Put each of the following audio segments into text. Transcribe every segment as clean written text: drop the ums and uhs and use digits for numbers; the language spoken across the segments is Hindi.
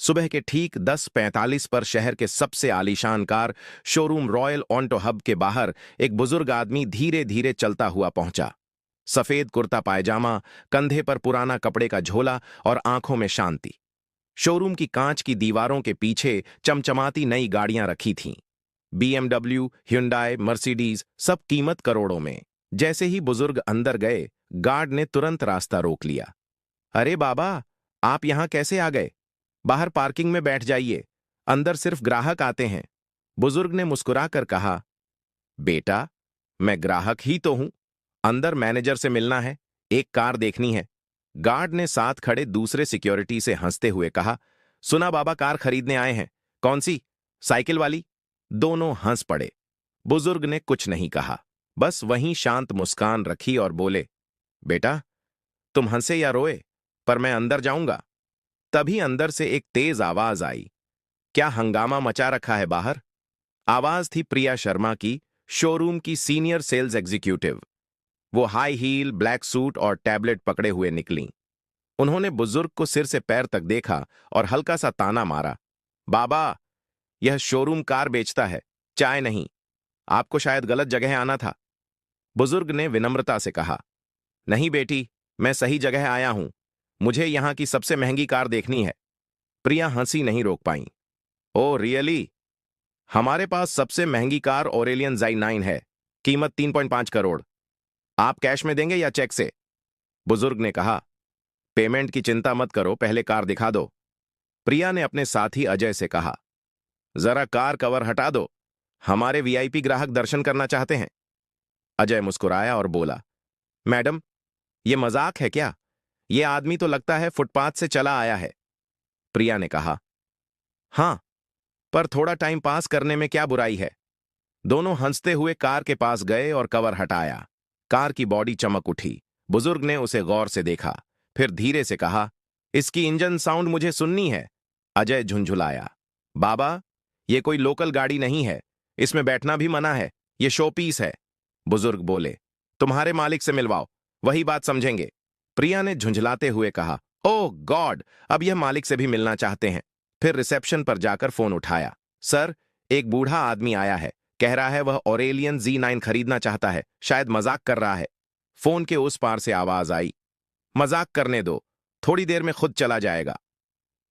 सुबह के ठीक 10:45 पर शहर के सबसे आलीशान car showroom royal onto hub के बाहर एक बुजुर्ग आदमी धीरे धीरे चलता हुआ पहुंचा। सफेद कुर्ता पायजामा, कंधे पर पुराना कपड़े का झोला और आंखों में शांति। शोरूम की कांच की दीवारों के पीछे चमचमाती नई गाड़ियां रखी थीं। बीएमडब्ल्यू, ह्युंडई, मर्सिडीज, सब कीमत करोड़ों में। जैसे ही बुजुर्ग अंदर गए, गार्ड ने तुरंत रास्ता रोक लिया। अरे बाबा, आप यहां कैसे आ गए? बाहर पार्किंग में बैठ जाइए, अंदर सिर्फ ग्राहक आते हैं। बुजुर्ग ने मुस्कुराकर कहा। बेटा, मैं ग्राहक ही तो हूं। अंदर मैनेजर से मिलना है, एक कार देखनी है। गार्ड ने साथ खड़े दूसरे सिक्योरिटी से हंसते हुए कहा। सुना बाबा कार खरीदने आए हैं। कौन सी? साइकिल वाली? दोनों हंस पड़े। बुजुर्ग ने कुछ नहीं कहा, बस वहीं शांत मुस्कान रखी और बोले, बेटा, तुम हंसे या रोए, पर मैं अंदर जाऊंगा। तभी अंदर से एक तेज आवाज आई। क्या हंगामा मचा रखा है बाहर? आवाज थी प्रिया शर्मा की, शोरूम की सीनियर सेल्स एग्जीक्यूटिव। वो हाई हील, ब्लैक सूट और टैबलेट पकड़े हुए निकलीं। उन्होंने बुजुर्ग को सिर से पैर तक देखा और हल्का सा ताना मारा। बाबा, यह शोरूम कार बेचता है, चाय नहीं। आपको शायद गलत जगह आना था। बुजुर्ग ने विनम्रता से कहा। नहीं बेटी, मैं सही जगह आया हूं। मुझे यहां की सबसे महंगी कार देखनी है। प्रिया हंसी नहीं रोक पाई। Oh really? हमारे पास सबसे महंगी कार ओरेलियन Z9 है, कीमत 3.5 करोड़। आप कैश में देंगे या चेक से? बुजुर्ग ने कहा। पेमेंट की चिंता मत करो, पहले कार दिखा दो। प्रिया ने अपने साथी अजय से कहा। जरा कार कवर हटा दो, हमारे वीआईपी ग्राहक दर्शन करना चाहते हैं। अजय मुस्कुराया और बोला, मैडम, ये मजाक है क्या? ये आदमी तो लगता है फुटपाथ से चला आया है। प्रिया ने कहा। हां, पर थोड़ा टाइम पास करने में क्या बुराई है। दोनों हंसते हुए कार के पास गए और कवर हटाया। कार की बॉडी चमक उठी। बुजुर्ग ने उसे गौर से देखा, फिर धीरे से कहा, इसकी इंजन साउंड मुझे सुननी है। अजय झुंझुलाया। बाबा, ये कोई लोकल गाड़ी नहीं है, इसमें बैठना भी मना है, ये शो पीस है। बुजुर्ग बोले, तुम्हारे मालिक से मिलवाओ, वही बात समझेंगे। प्रिया ने झुंझलाते हुए कहा, ओह गॉड, अब यह मालिक से भी मिलना चाहते हैं। फिर रिसेप्शन पर जाकर फोन उठाया। सर, एक बूढ़ा आदमी आया है, कह रहा है वह ओरेलियन Z9 खरीदना चाहता है, शायद मजाक कर रहा है। फोन के उस पार से आवाज आई। मजाक करने दो, थोड़ी देर में खुद चला जाएगा।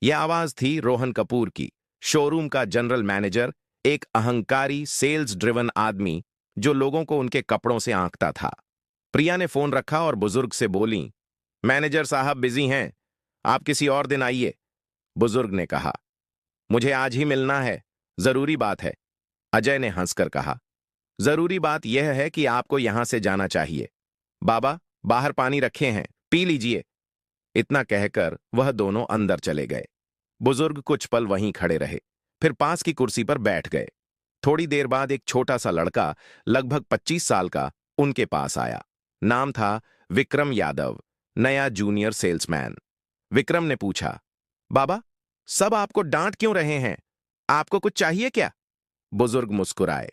यह आवाज थी रोहन कपूर की, शोरूम का जनरल मैनेजर, एक अहंकारी सेल्स ड्रिवन आदमी जो लोगों को उनके कपड़ों से आंकता था। प्रिया ने फोन रखा और बुजुर्ग से बोली, मैनेजर साहब बिजी हैं, आप किसी और दिन आइए। बुजुर्ग ने कहा, मुझे आज ही मिलना है, जरूरी बात है। अजय ने हंसकर कहा, जरूरी बात यह है कि आपको यहां से जाना चाहिए। बाबा, बाहर पानी रखे हैं, पी लीजिए। इतना कहकर वह दोनों अंदर चले गए। बुजुर्ग कुछ पल वहीं खड़े रहे, फिर पास की कुर्सी पर बैठ गए। थोड़ी देर बाद एक छोटा सा लड़का, लगभग 25 साल का, उनके पास आया। नाम था विक्रम यादव, नया जूनियर सेल्समैन। विक्रम ने पूछा, बाबा, सब आपको डांट क्यों रहे हैं? आपको कुछ चाहिए क्या? बुजुर्ग मुस्कुराए।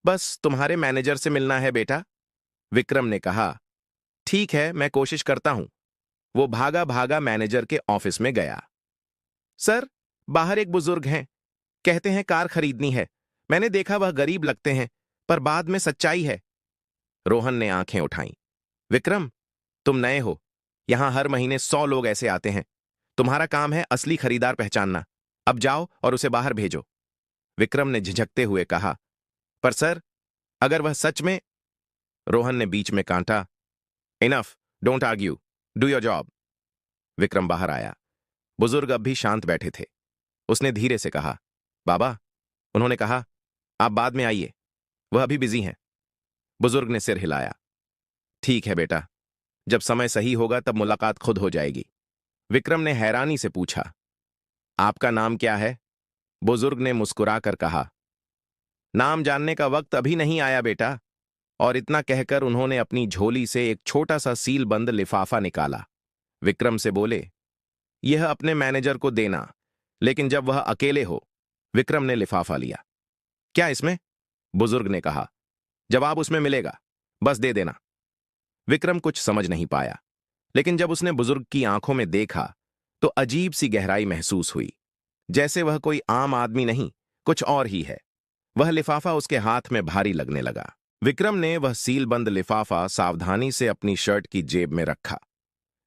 बस तुम्हारे मैनेजर से मिलना है बेटा। विक्रम ने कहा, ठीक है, मैं कोशिश करता हूं। वो भागा भागा मैनेजर के ऑफिस में गया। सर, बाहर एक बुजुर्ग हैं, कहते हैं कार खरीदनी है। मैंने देखा वह गरीब लगते हैं, पर बाद में सच्चाई है। रोहन ने आंखें उठाईं। विक्रम, तुम नए हो, यहां हर महीने 100 लोग ऐसे आते हैं। तुम्हारा काम है असली खरीदार पहचानना। अब जाओ और उसे बाहर भेजो। विक्रम ने झिझकते हुए कहा, पर सर, अगर वह सच में। रोहन ने बीच में कांटा। Enough, don't argue, do your job. Vikram बाहर आया। बुजुर्ग अब भी शांत बैठे थे। उसने धीरे से कहा, बाबा, उन्होंने कहा आप बाद में आइए, वह अभी बिजी हैं। बुजुर्ग ने सिर हिलाया। ठीक है बेटा, जब समय सही होगा तब मुलाकात खुद हो जाएगी। विक्रम ने हैरानी से पूछा, आपका नाम क्या है? बुजुर्ग ने मुस्कुराकर कहा, नाम जानने का वक्त अभी नहीं आया बेटा। और इतना कहकर उन्होंने अपनी झोली से एक छोटा सा सीलबंद लिफाफा निकाला। विक्रम से बोले, यह अपने मैनेजर को देना, लेकिन जब वह अकेले हो। विक्रम ने लिफाफा लिया। क्या इसमें? बुजुर्ग ने कहा, जवाब उसमें मिलेगा, बस दे देना। विक्रम कुछ समझ नहीं पाया, लेकिन जब उसने बुजुर्ग की आंखों में देखा तो अजीब सी गहराई महसूस हुई। जैसे वह कोई आम आदमी नहीं, कुछ और ही है। वह लिफाफा उसके हाथ में भारी लगने लगा। विक्रम ने वह सीलबंद लिफाफा सावधानी से अपनी शर्ट की जेब में रखा।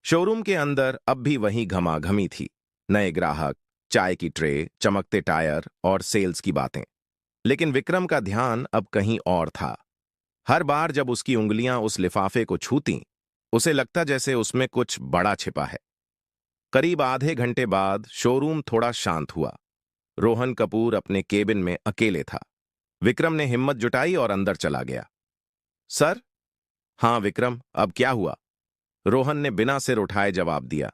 शोरूम के अंदर अब भी वही घमाघमी थी। नए ग्राहक, चाय की ट्रे, चमकते टायर और सेल्स की बातें। लेकिन विक्रम का ध्यान अब कहीं और था। हर बार जब उसकी उंगलियां उस लिफाफे को छूतीं, उसे लगता जैसे उसमें कुछ बड़ा छिपा है। करीब आधे घंटे बाद शोरूम थोड़ा शांत हुआ। रोहन कपूर अपने केबिन में अकेले था। विक्रम ने हिम्मत जुटाई और अंदर चला गया। सर? हाँ विक्रम, अब क्या हुआ? रोहन ने बिना सिर उठाए जवाब दिया।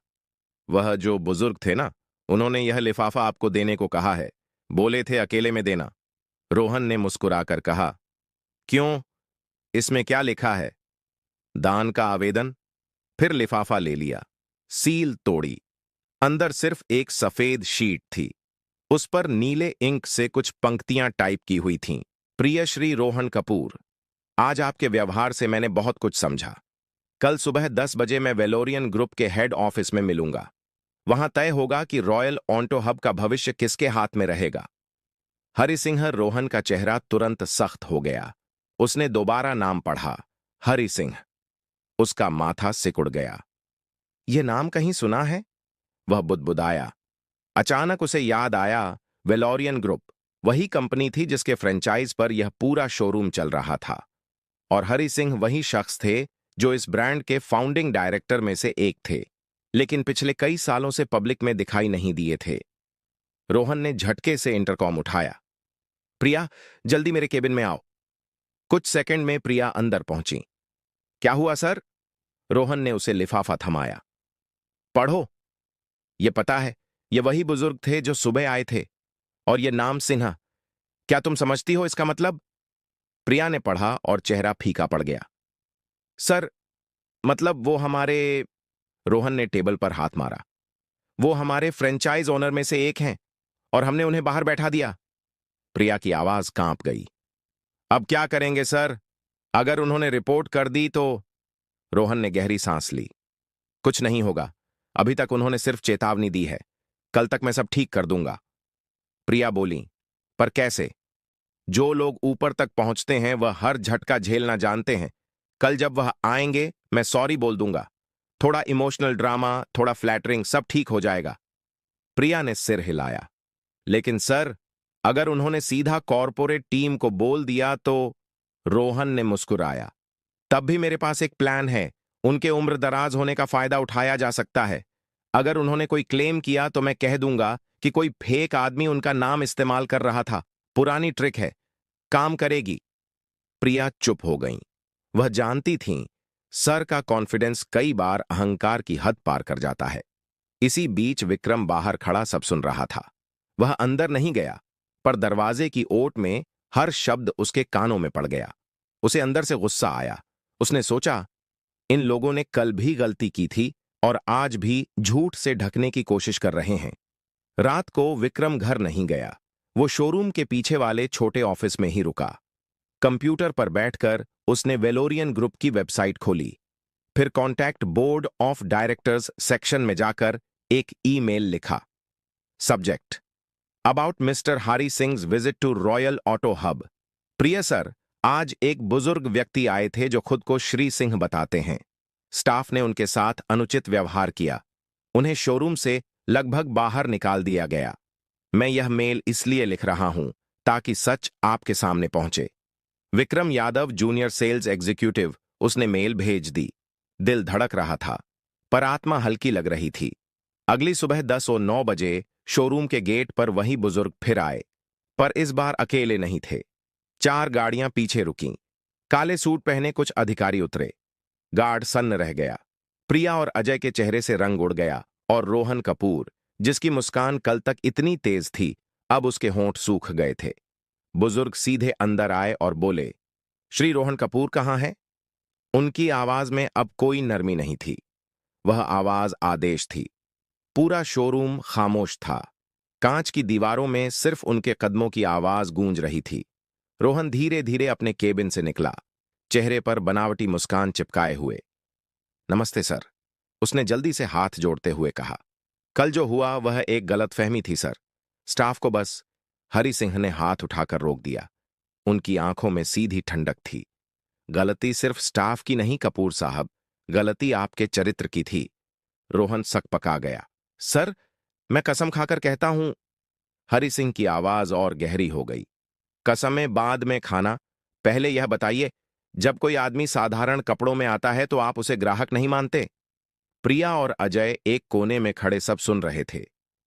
वह जो बुजुर्ग थे ना, उन्होंने यह लिफाफा आपको देने को कहा है। बोले थे अकेले में देना। रोहन ने मुस्कुराकर कहा। क्यों? इसमें क्या लिखा है? दान का आवेदन। फिर लिफाफा ले लिया। सील तोड़ी। अंदर सिर्फ एक सफेद शीट थी। उस पर नीले इंक से कुछ पंक्तियां टाइप की हुई थीं। प्रिय श्री रोहन कपूर, आज आपके व्यवहार से मैंने बहुत कुछ समझा। कल सुबह 10 बजे मैं वेलोरियन ग्रुप के हेड ऑफिस में मिलूंगा। वहां तय होगा कि रॉयल ऑन्टो हब का भविष्य किसके हाथ में रहेगा। हरि सिंह। रोहन का चेहरा तुरंत सख्त हो गया। उसने दोबारा नाम पढ़ा, हरि सिंह। उसका माथा सिकुड़ गया। यह नाम कहीं सुना है? वह बुदबुदाया। अचानक उसे याद आया, वेलोरियन ग्रुप वही कंपनी थी जिसके फ्रेंचाइज पर यह पूरा शोरूम चल रहा था। और हरि सिंह वही शख्स थे जो इस ब्रांड के फाउंडिंग डायरेक्टर में से एक थे, लेकिन पिछले कई सालों से पब्लिक में दिखाई नहीं दिए थे। रोहन ने झटके से इंटरकॉम उठाया। प्रिया, जल्दी मेरे केबिन में आओ। कुछ सेकंड में प्रिया अंदर पहुंची। क्या हुआ सर? रोहन ने उसे लिफाफा थमाया। पढ़ो। ये पता है, ये वही बुजुर्ग थे जो सुबह आए थे। और ये नाम सिन्हा। क्या तुम समझती हो इसका मतलब? प्रिया ने पढ़ा और चेहरा फीका पड़ गया। सर, मतलब वो हमारे। रोहन ने टेबल पर हाथ मारा। वो हमारे फ्रेंचाइज ओनर में से एक हैं और हमने उन्हें बाहर बैठा दिया। प्रिया की आवाज कांप गई। अब क्या करेंगे सर? अगर उन्होंने रिपोर्ट कर दी तो? रोहन ने गहरी सांस ली। कुछ नहीं होगा। अभी तक उन्होंने सिर्फ चेतावनी दी है। कल तक मैं सब ठीक कर दूंगा। प्रिया बोली। पर कैसे? जो लोग ऊपर तक पहुंचते हैं वह हर झटका झेलना जानते हैं। कल जब वह आएंगे मैं सॉरी बोल दूंगा। थोड़ा इमोशनल ड्रामा, थोड़ा फ्लैटरिंग, सब ठीक हो जाएगा। प्रिया ने सिर हिलाया। लेकिन सर, अगर उन्होंने सीधा कॉरपोरेट टीम को बोल दिया तो? रोहन ने मुस्कुराया। तब भी मेरे पास एक प्लान है। उनके उम्र दराज होने का फायदा उठाया जा सकता है। अगर उन्होंने कोई क्लेम किया तो मैं कह दूंगा कि कोई फेक आदमी उनका नाम इस्तेमाल कर रहा था। पुरानी ट्रिक है, काम करेगी। प्रिया चुप हो गईं। वह जानती थीं, सर का कॉन्फिडेंस कई बार अहंकार की हद पार कर जाता है। इसी बीच विक्रम बाहर खड़ा सब सुन रहा था। वह अंदर नहीं गया, पर दरवाजे की ओट में हर शब्द उसके कानों में पड़ गया। उसे अंदर से गुस्सा आया। उसने सोचा, इन लोगों ने कल भी गलती की थी और आज भी झूठ से ढकने की कोशिश कर रहे हैं। रात को विक्रम घर नहीं गया। वो शोरूम के पीछे वाले छोटे ऑफिस में ही रुका। कंप्यूटर पर बैठकर उसने वेलोरियन ग्रुप की वेबसाइट खोली। फिर contact board of directors section में जाकर एक ईमेल लिखा। Subject, about mister Hari Singh visit to royal auto hub. प्रिय सर, आज एक बुजुर्ग व्यक्ति आए थे जो खुद को श्री सिंह बताते हैं। स्टाफ ने उनके साथ अनुचित व्यवहार किया। उन्हें शोरूम से लगभग बाहर निकाल दिया गया। मैं यह मेल इसलिए लिख रहा हूं ताकि सच आपके सामने पहुंचे। Vikram Yadav, junior sales executive. उसने मेल भेज दी। दिल धड़क रहा था, पर आत्मा हल्की लग रही थी। अगली सुबह 10:09 बजे शोरूम के गेट पर वही बुजुर्ग फिर आए, पर इस बार अकेले नहीं थे। 4 गाड़ियां पीछे रुकीं। काले सूट पहने कुछ अधिकारी उतरे। गार्ड सन्न रह गया। प्रिया और अजय के चेहरे से रंग उड़ गया और रोहन कपूर, जिसकी मुस्कान कल तक इतनी तेज थी, अब उसके होंठ सूख गए थे। बुजुर्ग सीधे अंदर आए और बोले, श्री रोहन कपूर कहाँ हैं? उनकी आवाज में अब कोई नरमी नहीं थी। वह आवाज आदेश थी। पूरा शोरूम खामोश था। कांच की दीवारों में सिर्फ उनके कदमों की आवाज गूंज रही थी। रोहन धीरे धीरे अपने केबिन से निकला, चेहरे पर बनावटी मुस्कान चिपकाए हुए। नमस्ते सर, उसने जल्दी से हाथ जोड़ते हुए कहा। कल जो हुआ वह एक गलतफहमी थी सर। स्टाफ को बस। हरि सिंह ने हाथ उठाकर रोक दिया। उनकी आंखों में सीधी ठंडक थी। गलती सिर्फ स्टाफ की नहीं कपूर साहब, गलती आपके चरित्र की थी। रोहन सकपका गया। सर, मैं कसम खाकर कहता हूं। हरि सिंह की आवाज और गहरी हो गई। कसमें बाद में खाना, पहले यह बताइए, जब कोई आदमी साधारण कपड़ों में आता है तो आप उसे ग्राहक नहीं मानते? प्रिया और अजय एक कोने में खड़े सब सुन रहे थे।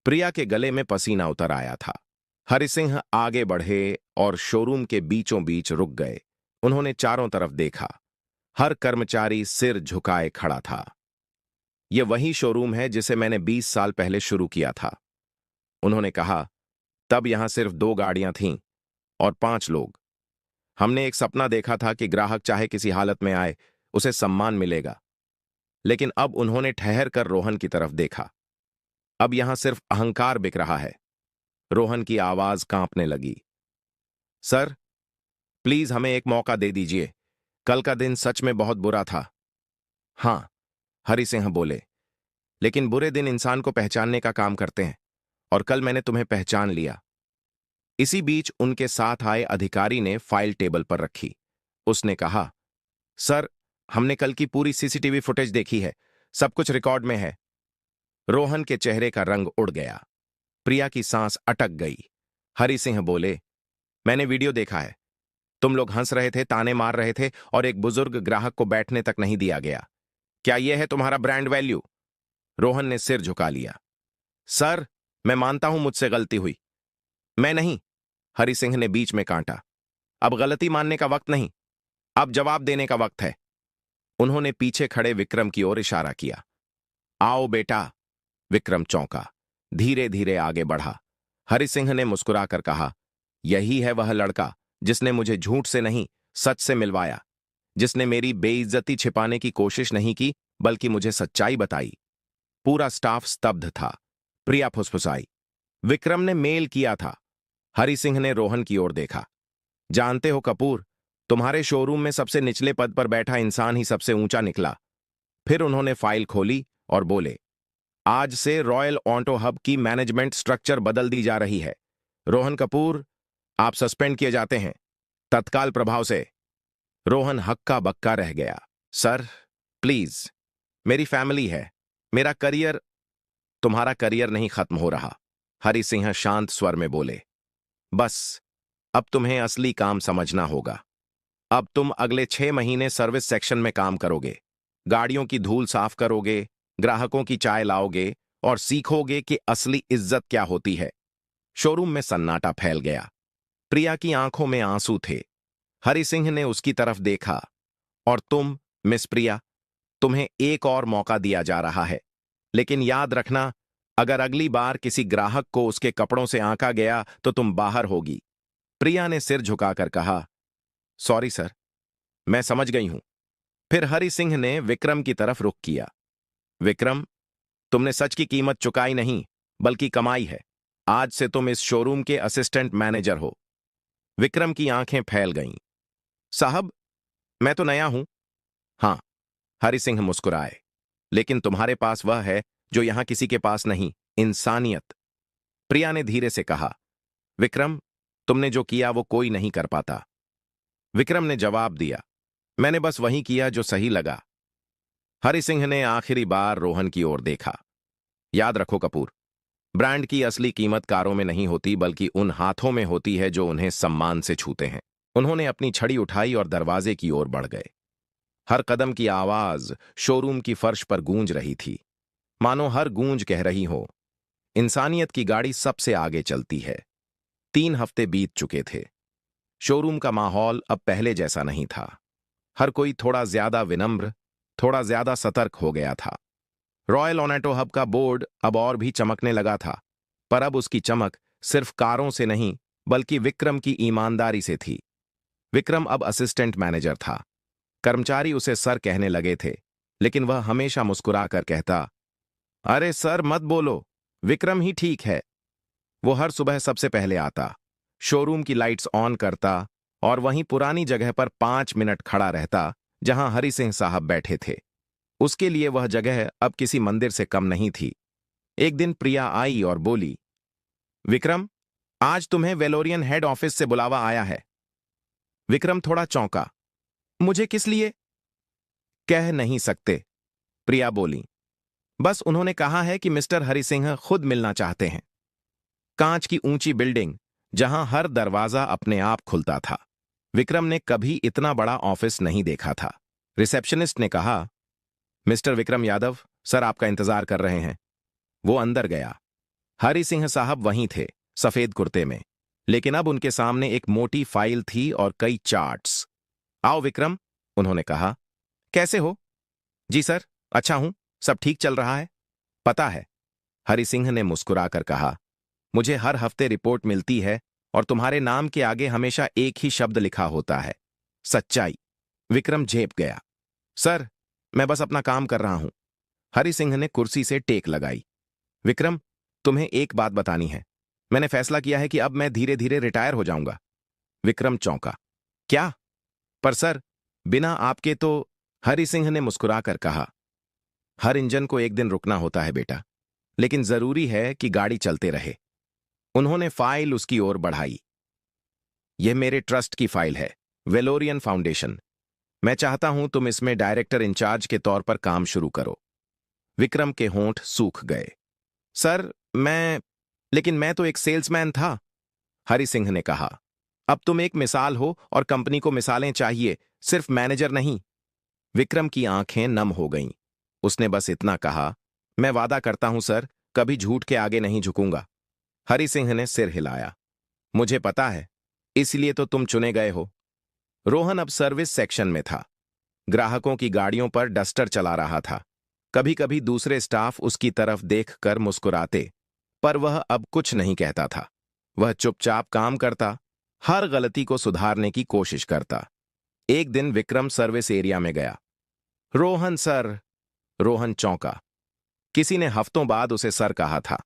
प्रिया के गले में पसीना उतर आया था। हरि सिंह आगे बढ़े और शोरूम के बीचों बीच रुक गए। उन्होंने चारों तरफ देखा। हर कर्मचारी सिर झुकाए खड़ा था। यह वही शोरूम है जिसे मैंने 20 साल पहले शुरू किया था, उन्होंने कहा। तब यहां सिर्फ 2 गाड़ियां थीं और 5 लोग। हमने एक सपना देखा था कि ग्राहक चाहे किसी हालत में आए, उसे सम्मान मिलेगा। लेकिन अब उन्होंने ठहर कर रोहन की तरफ देखा। अब यहां सिर्फ अहंकार बिक रहा है। रोहन की आवाज कांपने लगी। सर, प्लीज हमें एक मौका दे दीजिए। कल का दिन सच में बहुत बुरा था। हां, हरि सिंह बोले, लेकिन बुरे दिन इंसान को पहचानने का काम करते हैं, और कल मैंने तुम्हें पहचान लिया। इसी बीच उनके साथ आए अधिकारी ने फाइल टेबल पर रखी। उसने कहा, सर, हमने कल की पूरी सीसीटीवी फुटेज देखी है। सब कुछ रिकॉर्ड में है। रोहन के चेहरे का रंग उड़ गया। प्रिया की सांस अटक गई। हरि सिंह बोले, मैंने वीडियो देखा है। तुम लोग हंस रहे थे, ताने मार रहे थे, और एक बुजुर्ग ग्राहक को बैठने तक नहीं दिया गया। क्या यह है तुम्हारा ब्रांड वैल्यू? रोहन ने सिर झुका लिया। सर, मैं मानता हूं मुझसे गलती हुई। मैं नहीं, हरि सिंह ने बीच में कांटा। अब गलती मानने का वक्त नहीं, अब जवाब देने का वक्त है। उन्होंने पीछे खड़े विक्रम की ओर इशारा किया। आओ बेटा। विक्रम चौंका, धीरे धीरे आगे बढ़ा। हरि सिंह ने मुस्कुराकर कहा, यही है वह लड़का जिसने मुझे झूठ से नहीं, सच से मिलवाया, जिसने मेरी बेइज्जती छिपाने की कोशिश नहीं की, बल्कि मुझे सच्चाई बताई। पूरा स्टाफ स्तब्ध था। प्रिया फुसफुसाई, विक्रम ने मेल किया था। हरि सिंह ने रोहन की ओर देखा। जानते हो कपूर, तुम्हारे शोरूम में सबसे निचले पद पर बैठा इंसान ही सबसे ऊंचा निकला। फिर उन्होंने फाइल खोली और बोले, आज से रॉयल ऑटो हब की मैनेजमेंट स्ट्रक्चर बदल दी जा रही है। रोहन कपूर, आप सस्पेंड किए जाते हैं, तत्काल प्रभाव से। रोहन हक्का बक्का रह गया। सर, प्लीज, मेरी फैमिली है, मेरा करियर। तुम्हारा करियर नहीं खत्म हो रहा, हरि सिंह शांत स्वर में बोले। बस, अब तुम्हें असली काम समझना होगा। अब तुम अगले 6 महीने सर्विस सेक्शन में काम करोगे, गाड़ियों की धूल साफ करोगे, ग्राहकों की चाय लाओगे, और सीखोगे कि असली इज्जत क्या होती है। शोरूम में सन्नाटा फैल गया। प्रिया की आंखों में आंसू थे। हरि सिंह ने उसकी तरफ देखा। और तुम, मिस प्रिया, तुम्हें एक और मौका दिया जा रहा है, लेकिन याद रखना, अगर अगली बार किसी ग्राहक को उसके कपड़ों से आंका गया तो तुम बाहर होगी। प्रिया ने सिर झुकाकर कहा, सॉरी सर, मैं समझ गई हूं। फिर हरि सिंह ने विक्रम की तरफ रुख किया। विक्रम, तुमने सच की कीमत चुकाई नहीं, बल्कि कमाई है। आज से तुम इस शोरूम के असिस्टेंट मैनेजर हो। विक्रम की आंखें फैल गईं। साहब, मैं तो नया हूं। हां, हरि सिंह मुस्कुराए, लेकिन तुम्हारे पास वह है जो यहां किसी के पास नहीं, इंसानियत। प्रिया ने धीरे से कहा, विक्रम, तुमने जो किया वो कोई नहीं कर पाता। विक्रम ने जवाब दिया, मैंने बस वही किया जो सही लगा। हरि सिंह ने आखिरी बार रोहन की ओर देखा। याद रखो कपूर, ब्रांड की असली कीमत कारों में नहीं होती, बल्कि उन हाथों में होती है जो उन्हें सम्मान से छूते हैं। उन्होंने अपनी छड़ी उठाई और दरवाजे की ओर बढ़ गए। हर कदम की आवाज शोरूम की फर्श पर गूंज रही थी, मानो हर गूंज कह रही हो, इंसानियत की गाड़ी सबसे आगे चलती है। 3 हफ्ते बीत चुके थे। शोरूम का माहौल अब पहले जैसा नहीं था। हर कोई थोड़ा ज्यादा विनम्र, थोड़ा ज्यादा सतर्क हो गया था। रॉयल ऑटो हब का बोर्ड अब और भी चमकने लगा था, पर अब उसकी चमक सिर्फ कारों से नहीं, बल्कि विक्रम की ईमानदारी से थी। विक्रम अब असिस्टेंट मैनेजर था। कर्मचारी उसे सर कहने लगे थे, लेकिन वह हमेशा मुस्कुराकर कहता, अरे सर मत बोलो, विक्रम ही ठीक है। वो हर सुबह सबसे पहले आता, शोरूम की लाइट्स ऑन करता और वहीं पुरानी जगह पर 5 मिनट खड़ा रहता जहां हरि सिंह साहब बैठे थे। उसके लिए वह जगह अब किसी मंदिर से कम नहीं थी। एक दिन प्रिया आई और बोली, विक्रम, आज तुम्हें वेलोरियन हेड ऑफिस से बुलावा आया है। विक्रम थोड़ा चौंका। मुझे किस लिए? कह नहीं सकते, प्रिया बोली। बस उन्होंने कहा है कि मिस्टर हरि सिंह खुद मिलना चाहते हैं। कांच की ऊंची बिल्डिंग, जहां हर दरवाजा अपने आप खुलता था। विक्रम ने कभी इतना बड़ा ऑफिस नहीं देखा था। रिसेप्शनिस्ट ने कहा, मिस्टर विक्रम यादव, सर आपका इंतजार कर रहे हैं। वो अंदर गया। हरि सिंह साहब वहीं थे, सफेद कुर्ते में, लेकिन अब उनके सामने एक मोटी फाइल थी और कई चार्ट्स। आओ विक्रम, उन्होंने कहा। कैसे हो? जी सर, अच्छा हूं, सब ठीक चल रहा है। पता है, हरि सिंह ने मुस्कुराकर कहा, मुझे हर हफ्ते रिपोर्ट मिलती है और तुम्हारे नाम के आगे हमेशा एक ही शब्द लिखा होता है, सच्चाई। विक्रम झेप गया। सर, मैं बस अपना काम कर रहा हूं। हरि सिंह ने कुर्सी से टेक लगाई। विक्रम, तुम्हें एक बात बतानी है। मैंने फैसला किया है कि अब मैं धीरे धीरे रिटायर हो जाऊंगा। विक्रम चौंका। क्या? पर सर, बिना आपके तो। हरि सिंह ने मुस्कुराकर कहा, हर इंजन को एक दिन रुकना होता है बेटा, लेकिन जरूरी है कि गाड़ी चलते रहे। उन्होंने फाइल उसकी ओर बढ़ाई। यह मेरे ट्रस्ट की फाइल है, वेलोरियन फाउंडेशन। मैं चाहता हूं तुम इसमें डायरेक्टर इंचार्ज के तौर पर काम शुरू करो। विक्रम के होंठ सूख गए। सर, लेकिन मैं तो एक सेल्समैन था। हरि सिंह ने कहा, अब तुम एक मिसाल हो और कंपनी को मिसालें चाहिए, सिर्फ मैनेजर नहीं। विक्रम की आंखें नम हो गईं। उसने बस इतना कहा, मैं वादा करता हूं सर, कभी झूठ के आगे नहीं झुकूंगा। हरि सिंह ने सिर हिलाया। मुझे पता है, इसलिए तो तुम चुने गए हो। रोहन अब सर्विस सेक्शन में था। ग्राहकों की गाड़ियों पर डस्टर चला रहा था। कभी कभी दूसरे स्टाफ उसकी तरफ देखकर मुस्कुराते, पर वह अब कुछ नहीं कहता था। वह चुपचाप काम करता, हर गलती को सुधारने की कोशिश करता। एक दिन विक्रम सर्विस एरिया में गया। रोहन सर। रोहन चौंका। किसी ने हफ्तों बाद उसे सर कहा था।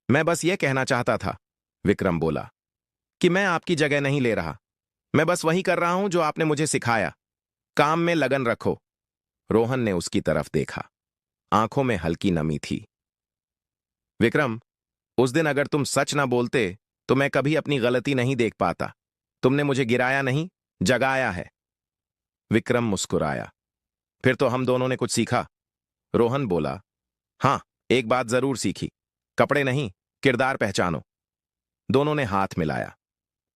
मैं बस यह कहना चाहता था, विक्रम बोला, कि मैं आपकी जगह नहीं ले रहा। मैं बस वही कर रहा हूं जो आपने मुझे सिखाया। काम में लगन रखो। रोहन ने उसकी तरफ देखा। आंखों में हल्की नमी थी। विक्रम, उस दिन अगर तुम सच ना बोलते तो मैं कभी अपनी गलती नहीं देख पाता। तुमने मुझे गिराया नहीं, जगाया है। विक्रम मुस्कुराया। फिर तो हम दोनों ने कुछ सीखा। रोहन बोला, हां, एक बात जरूर सीखी, कपड़े नहीं, किरदार पहचानो। दोनों ने हाथ मिलाया।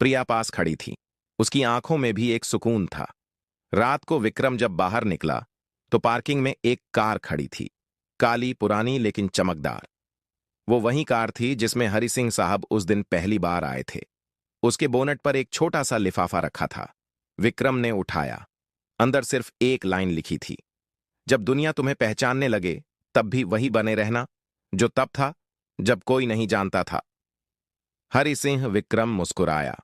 प्रिया पास खड़ी थी। उसकी आंखों में भी एक सुकून था। रात को विक्रम जब बाहर निकला तो पार्किंग में एक कार खड़ी थी, काली, पुरानी लेकिन चमकदार। वो वही कार थी जिसमें हरि सिंह साहब उस दिन पहली बार आए थे। उसके बोनट पर एक छोटा सा लिफाफा रखा था। विक्रम ने उठाया। अंदर सिर्फ एक लाइन लिखी थी, जब दुनिया तुम्हें पहचानने लगे तब भी वही बने रहना जो तब था जब कोई नहीं जानता था। हरि सिंह विक्रम मुस्कुराया,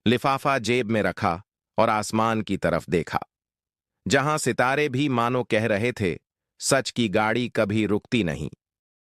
लिफाफा जेब में रखा और आसमान की तरफ देखा, जहां सितारे भी मानो कह रहे थे, सच की गाड़ी कभी रुकती नहीं।